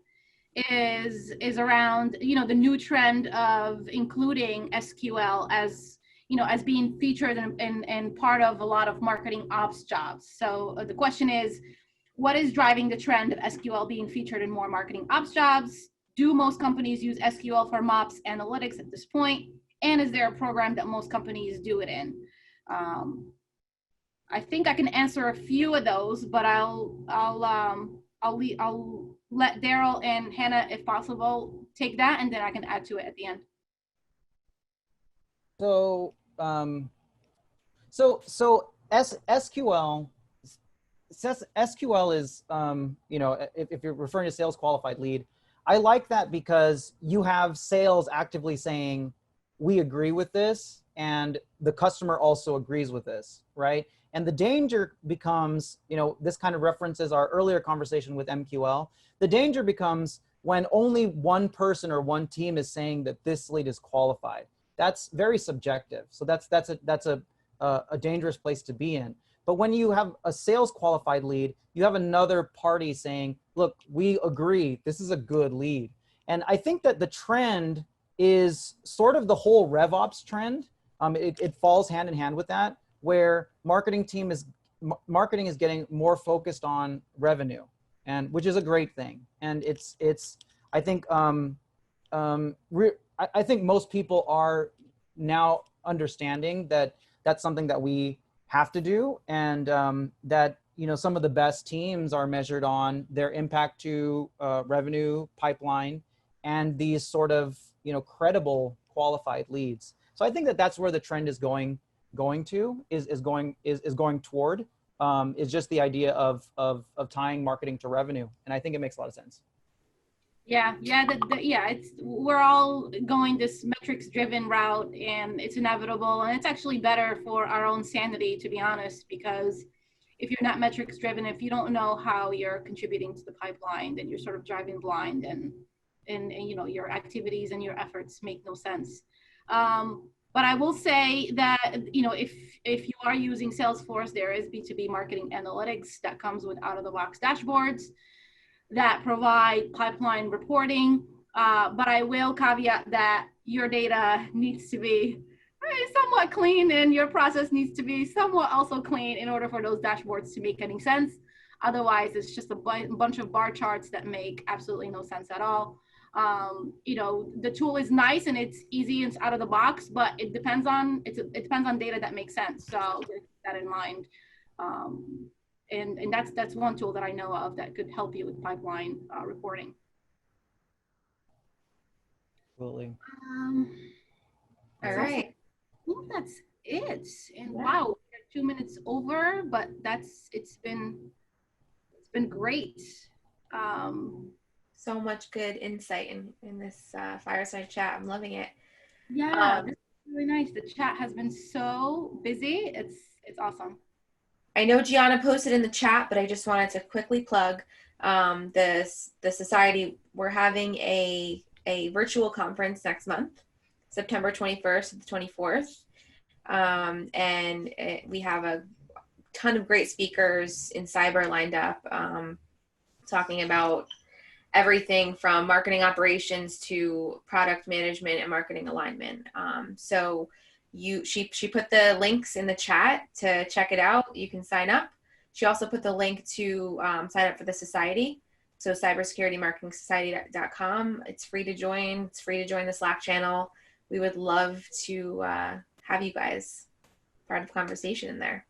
is around, you know, the new trend of including SQL as, you know, as being featured and part of a lot of marketing ops jobs. So the question is, what is driving the trend of SQL being featured in more marketing ops jobs? Do most companies use SQL for MOPS analytics at this point? And is there a program that most companies do it in? I think I can answer a few of those, but I'll let Daryl and Hannah, if possible, take that, and then I can add to it at the end. So SQL is, you know, if you're referring to sales qualified lead, I like that because you have sales actively saying, we agree with this, and the customer also agrees with this, right? And the danger becomes, you know, this kind of references our earlier conversation with MQL. The danger becomes when only one person or one team is saying that this lead is qualified. That's very subjective. So that's a dangerous place to be in. But when you have a sales qualified lead, you have another party saying, look, we agree, this is a good lead. And I think that the trend is sort of the whole RevOps trend. It falls hand in hand with that, where marketing is getting more focused on revenue, and which is a great thing. And I think I think most people are now understanding that that's something that we have to do, and that, you know, some of the best teams are measured on their impact to revenue pipeline and these sort of, you know, credible qualified leads. So I think that that's where the trend is going toward, is just the idea of tying marketing to revenue, and I think it makes a lot of sense. Yeah, we're all going this metrics driven route, and it's inevitable, and it's actually better for our own sanity, to be honest, because if you're not metrics driven, if you don't know how you're contributing to the pipeline, then you're sort of driving blind, and you know, your activities and your efforts make no sense. But I will say that, you know, if you are using Salesforce, there is B2B marketing analytics that comes with out-of-the-box dashboards that provide pipeline reporting. But I will caveat that your data needs to be somewhat clean, and your process needs to be somewhat also clean in order for those dashboards to make any sense. Otherwise, it's just a bunch of bar charts that make absolutely no sense at all. You know, the tool is nice and it's easy and it's out of the box, but it depends on data that makes sense. So keep that in mind. And that's one tool that I know of that could help you with pipeline reporting. Absolutely. All right. I think that's it. And Yeah. wow, we're 2 minutes over, but it's been great. So much good insight in this fireside chat. I'm loving it. Yeah, this is really nice. The chat has been so busy. It's awesome. I know Gianna posted in the chat, but I just wanted to quickly plug the society. We're having a virtual conference next month, September 21st to the 24th. And we have a ton of great speakers in cyber lined up, talking about everything from marketing operations to product management and marketing alignment. So she put the links in the chat to check it out. You can sign up. She also put the link to sign up for the society. So Cybersecurity Marketing Society.com. It's free to join. It's free to join the Slack channel. We would love to have you guys part of the conversation in there.